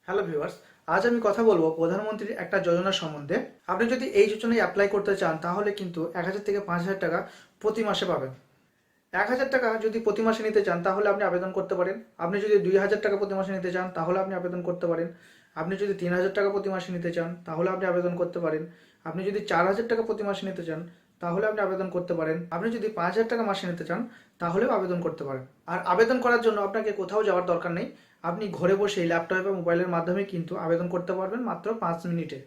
Hello viewers, আজ আমি কথা বলবো প্রধানমন্ত্রীর একটা যোজনা সম্বন্ধে। আপনি যদি এই যোজনায় অ্যাপ্লাই করতে চান তাহলে কিন্তু ১,০০০ থেকে ৫,০০০ টাকা প্রতি মাসে পাবেন। ১,০০০ টাকা যদি প্রতি মাসে নিতে চান তাহলে আপনি আবেদন করতে পারেন। আপনি যদি ২,০০০ টাকা প্রতি মাসে নিতে চান তাহলে আপনি আবেদন করতে পারেন। আপনি যদি ৩,০০০ টাকা প্রতি মাসে নিতে চান তাহলে আপনি আবেদন করতে পারেন। আপনি যদি ৪,০০০ টাকা প্রতি মাসে নিতে চান তাহলে আপনি আবেদন করতে পারেন। আপনি যদি ৫,০০০ টাকা মাসে নিতে চান তাহলেও আবেদন করতে পারেন। আর আবেদন করার জন্য আপনাকে কোথাও যাওয়ার দরকার নেই। আপনি ঘরে বসেই ল্যাপটপ বা মোবাইলের মাধ্যমে কিন্তু আবেদন করতে পারবেন মাত্র ৫ মিনিটে।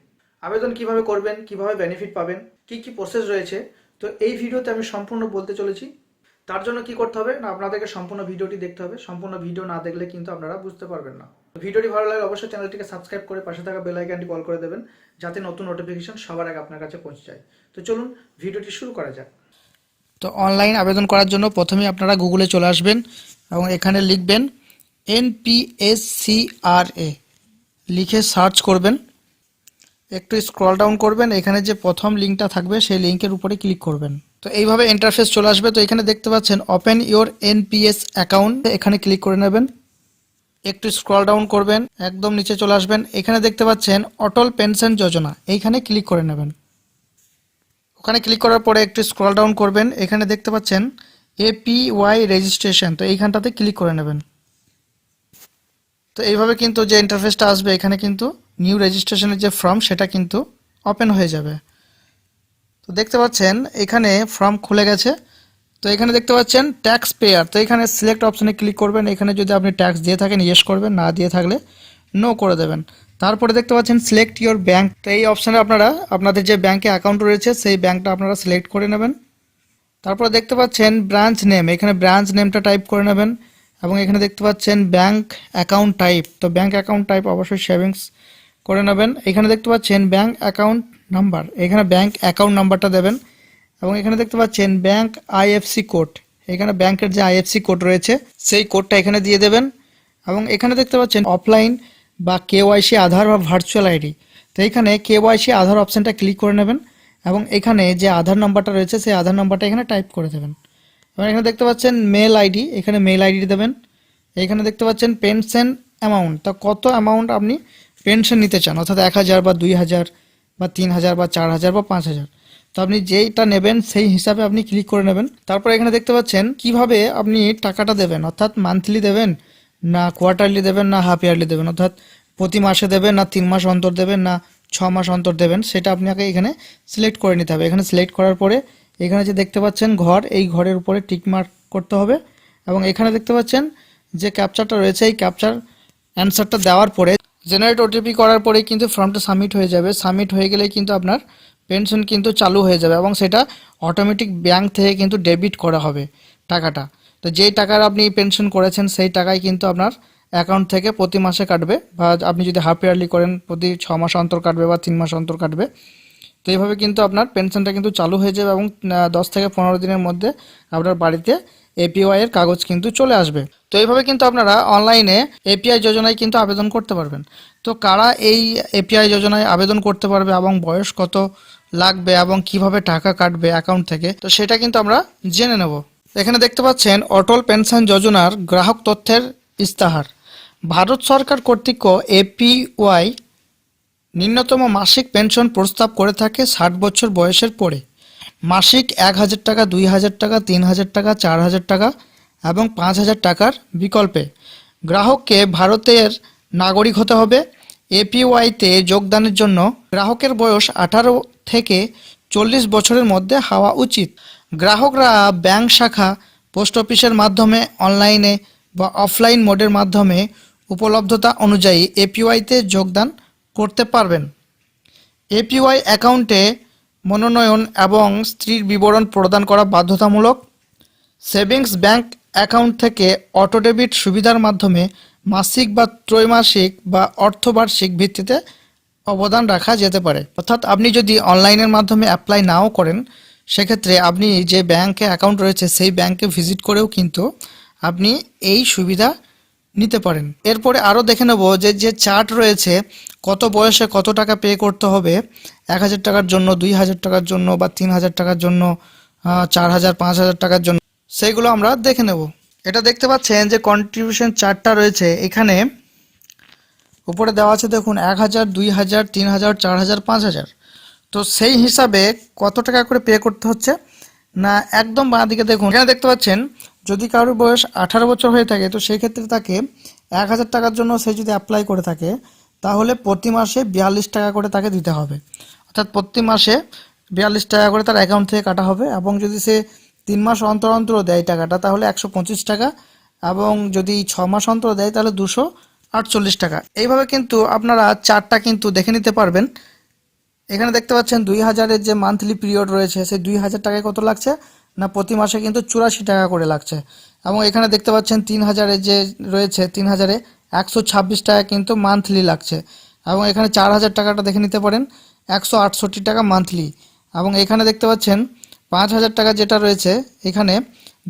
আবেদন কিভাবে করবেন, কিভাবে বেনিফিট পাবেন, কি কি প্রসেস রয়েছে, তো এই ভিডিওতে আমি সম্পূর্ণ বলতে চলেছি। তার জন্য কি করতে হবে না, আপনাদেরকে সম্পূর্ণ ভিডিওটি দেখতে হবে। সম্পূর্ণ ভিডিও না দেখলে কিন্তু আপনারা বুঝতে পারবেন না। ভিডিওটি ভালো লাগলে অবশ্যই চ্যানেলটিকে সাবস্ক্রাইব করে পাশে থাকা বেল আইকনটি কল করে দেবেন, যাতে নতুন নোটিফিকেশন সবার আগে আপনার কাছে পৌঁছে যায়। তো চলুন ভিডিওটি শুরু করা যাক। তো অনলাইন আবেদন করার জন্য প্রথমেই আপনারা গুগলে চলে আসবেন এবং এখানে লিখবেন NPSCRA, লিখে সার্চ করবেন। একটু স্ক্রল ডাউন করবেন, এখানে যে প্রথম লিঙ্কটা থাকবে সেই লিঙ্কের উপরে ক্লিক করবেন। তো এইভাবে ইন্টারফেস চলে আসবে। তো এখানে দেখতে পাচ্ছেন ওপেন ইওর NPS অ্যাকাউন্ট, এখানে ক্লিক করে নেবেন। একটু স্ক্রল ডাউন করবেন, একদম নিচে চলে আসবেন। এখানে দেখতে পাচ্ছেন অটল পেনশন যোজনা, এইখানে ক্লিক করে নেবেন। ওখানে ক্লিক করার পরে একটু স্ক্রল ডাউন করবেন, এখানে দেখতে পাচ্ছেন APY রেজিস্ট্রেশন, তো এইখানটাতে ক্লিক করে নেবেন। তো এইভাবে কিন্তু যে ইন্টারফেসটা আসবে, এখানে কিন্তু নিউ রেজিস্ট্রেশনের যে ফর্ম সেটা কিন্তু ওপেন হয়ে যাবে। তো দেখতে পাচ্ছেন এখানে ফর্ম খুলে গেছে। তো এখানে দেখতে পাচ্ছেন ট্যাক্স পেয়ার, তো এখানে সিলেক্ট অপশনে ক্লিক করবেন। এখানে যদি আপনি ট্যাক্স দিয়ে থাকেন ইয়েস করবেন, না দিয়ে থাকলে নো করে দেবেন। তারপরে দেখতে পাচ্ছেন সিলেক্ট ইওর ব্যাংক, তো এই অপশানে আপনারা আপনাদের যে ব্যাংকে অ্যাকাউন্ট রয়েছে সেই ব্যাংকটা আপনারা সিলেক্ট করে নেবেন। তারপরে দেখতে পাচ্ছেন ব্রাঞ্চ নেম, এখানে ব্রাঞ্চ নেমটা টাইপ করে নেবেন। এবং এখানে দেখতে পাচ্ছেন ব্যাংক অ্যাকাউন্ট টাইপ, তো ব্যাংক অ্যাকাউন্ট টাইপ অবশ্যই সেভিংস করে নেবেন। এখানে দেখতে পাচ্ছেন ব্যাংক অ্যাকাউন্ট নাম্বার, এখানে ব্যাংক অ্যাকাউন্ট নাম্বারটা দেবেন। এবং এখানে দেখতে পাচ্ছেন ব্যাংক IFSC কোড, এখানে ব্যাংকের যে IFSC কোড রয়েছে সেই কোডটা এখানে দিয়ে দেবেন। এবং এখানে দেখতে পাচ্ছেন অফলাইন বা KYC আধার বা ভার্চুয়াল আইডি, তো এখানে KYC আধার অপশানটা ক্লিক করে নেবেন। এবং এখানে যে আধার নাম্বারটা রয়েছে সেই আধার নাম্বারটা এখানে টাইপ করে দেবেন। এবং এখানে দেখতে পাচ্ছেন মেল আইডি, এখানে মেল আইডি দেবেন। এখানে দেখতে পাচ্ছেন পেনশন অ্যামাউন্ট, তো কত অ্যামাউন্ট আপনি পেনশন নিতে চান, অর্থাৎ 1,000 বা 2,000 বা 3,000 বা 4,000 বা 5,000, তো আপনি যেইটা নেবেন সেই হিসাবে আপনি ক্লিক করে নেবেন। তারপর এখানে দেখতে পাচ্ছেন কিভাবে আপনি টাকাটা দেবেন, অর্থাৎ মান্থলি দেবেন না কোয়ার্টারলি দেবেন না হাফ ইয়ারলি দেবেন, অর্থাৎ প্রতি মাসে দেবেন না 3 মাস অন্তর দেবেন না 6 মাস অন্তর দেবেন, সেটা আপনাকে এখানে সিলেক্ট করে নিতে হবে। এখানে সিলেক্ট করার পরে এখানে যে দেখতে পাচ্ছেন ঘর, এই ঘরের উপরে টিক মার্ক করতে হবে। এবং এখানে দেখতে পাচ্ছেন যে ক্যাপচারটা রয়েছে, এই ক্যাপচার অ্যান্সারটা দেওয়ার পরে জেনারেট OTP করার পরেই কিন্তু ফর্মটা সাবমিট হয়ে যাবে। সাবমিট হয়ে গেলেই কিন্তু আপনার পেনশন কিন্তু চালু হয়ে যাবে এবং সেটা অটোমেটিক ব্যাংক থেকে কিন্তু ডেবিট করা হবে টাকাটা। তো যেই টাকার আপনি পেনশন করেছেন সেই টাকাই কিন্তু আপনার অ্যাকাউন্ট থেকে প্রতি মাসে কাটবে, বা আপনি যদি হাফ ইয়ারলি করেন প্রতি 6 মাস অন্তর কাটবে বা 3 মাস অন্তর কাটবে। তো এইভাবে কিন্তু আপনার পেনশনটা কিন্তু চালু হয়ে যাবে এবং 10 থেকে 15 দিনের মধ্যে আপনার বাড়িতে APY এর কাগজ কিন্তু চলে আসবে। তো এইভাবে কিন্তু আপনারা অনলাইনে API যোজনায় কিন্তু আবেদন করতে পারবেন। তো কারা এই API যোজনায় আবেদন করতে পারবে এবং বয়স কত লাগবে এবং কিভাবে টাকা কাটবে অ্যাকাউন্ট থেকে, তো সেটা কিন্তু আমরা জেনে নেব। এখানে দেখতে পাচ্ছেন অটল পেনশন যোজনার গ্রাহক তথ্যের ইস্তাহার। ভারত সরকার কর্তৃক APY নিম্নতম মাসিক পেনশন প্রস্তাব করে থাকে 60 বছর বয়সের পরে। মাসিক 1,000 টাকা, 2,000 টাকা, 3,000 টাকা, 4,000 টাকা এবং 5,000 টাকার বিকল্পে গ্রাহককে ভারতের নাগরিক হতে হবে। APY-তে যোগদানের জন্য গ্রাহকের বয়স 18 থেকে 40 বছরের মধ্যে হওয়া উচিত। গ্রাহকরা ব্যাংক শাখা, পোস্ট অফিসের মাধ্যমে, অনলাইনে বা অফলাইন মোডের মাধ্যমে উপলব্ধতা অনুযায়ী APY-তে যোগদান করতে পারবেন। APY অ্যাকাউন্টে মনোনয়ন এবং স্ত্রীর বিবরণ প্রদান করা বাধ্যতামূলক। সেভিংস ব্যাংক অ্যাকাউন্ট থেকে অটো ডেবিট সুবিধার মাধ্যমে মাসিক বা ত্রৈমাসিক বা অর্ধবার্ষিক ভিত্তিতে অবদান রাখা যেতে পারে। অর্থাৎ আপনি যদি অনলাইনের মাধ্যমে অ্যাপ্লাই নাও করেন, সেক্ষেত্রে আপনি যে ব্যাংকে অ্যাকাউন্ট রয়েছে সেই ব্যাংকে ভিজিট করেও কিন্তু আপনি এই সুবিধা নিতে পারেন। এরপরে আরও দেখে নেব যে যে চার্ট রয়েছে, কত বয়সে কত টাকা পে করতে হবে 1,000 টাকার জন্য, 2,000 টাকার জন্য বা 3,000 টাকার জন্য, 4,000 5,000 টাকার জন্য, সেইগুলো আমরা দেখে নেব। এটা দেখতে পাচ্ছেন যে কন্ট্রিবিউশন চার্টটা রয়েছে, এখানে উপরে দেওয়া আছে দেখুন 1,000, 2,000, 3,000, 4,000, 5,000। তো সেই হিসাবে কত টাকা করে পে করতে হচ্ছে না, একদম বাঁ দিকে দেখুন, এখানে দেখতে পাচ্ছেন যদি কারোর বয়স 18 বছর হয়ে থাকে তো সেই ক্ষেত্রে তাকে 1,000 টাকার জন্য সে যদি অ্যাপ্লাই করে থাকে তাহলে প্রতি মাসে 42 টাকা করে তাকে দিতে হবে। অর্থাৎ প্রতি মাসে 42 টাকা করে তার অ্যাকাউন্ট থেকে কাটা হবে, এবং যদি সে 3 মাস অন্তর অন্তর দেয় টাকাটা তাহলে 125 টাকা, এবং যদি 6 মাস অন্তর দেয় তাহলে 248 টাকা। এইভাবে কিন্তু আপনারা চার্টটা কিন্তু দেখে নিতে পারবেন। এখানে দেখতে পাচ্ছেন 2,000-এর যে মান্থলি পিরিয়ড রয়েছে সেই 2,000 টাকায় কত লাগছে না প্রতি মাসে কিন্তু 84 টাকা করে লাগছে। এবং এখানে দেখতে পাচ্ছেন 3,000-এর যে রয়েছে 3,000-এ 126 টাকা কিন্তু মান্থলি লাগছে। এবং এখানে 4,000 টাকাটা দেখে নিতে পারেন 168 টাকা মান্থলি। এবং এখানে দেখতে পাচ্ছেন 5,000 টাকা যেটা রয়েছে এখানে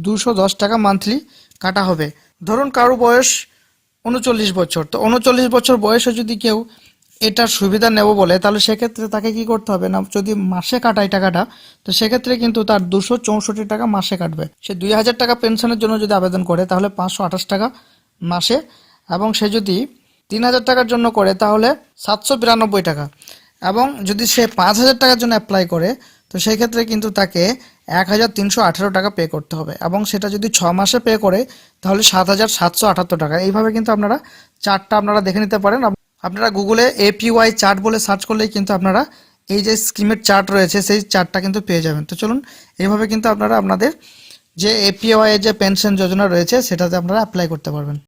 210 টাকা মান্থলি কাটা হবে। ধরুন কারো বয়স 39 বছর, তো 39 বছর বয়সে যদি কেউ এটার সুবিধা নেব বলে তাহলে সেক্ষেত্রে তাকে কি করতে হবে না, যদি মাসে কাটায় টাকাটা তো সেক্ষেত্রে কিন্তু তার 264 টাকা মাসে কাটবে। সে 2,000 টাকা পেনশনের জন্য যদি আবেদন করে তাহলে 528 টাকা মাসে, এবং সে যদি 3,000 টাকার জন্য করে তাহলে 792 টাকা, এবং যদি সে 5,000 টাকার জন্য অ্যাপ্লাই করে তো সেই ক্ষেত্রে কিন্তু তাকে 1,318 টাকা পে করতে হবে, এবং সেটা যদি 6 মাসে পে করে তাহলে 7,778 টাকা। এইভাবে কিন্তু আপনারা চার্টটা আপনারা দেখে নিতে পারেন। আপনারা গুগলে এপিওয়াই চার্ট বলে সার্চ করলেই কিন্তু আপনারা এই যে স্কিমের চার্ট রয়েছে সেই চার্টটা কিন্তু পেয়ে যাবেন। তো চলুন এইভাবে কিন্তু আপনারা আপনাদের যে এপিওয়াই যে পেনশন যোজনা রয়েছে সেটাতে আপনারা অ্যাপ্লাই করতে পারবেন।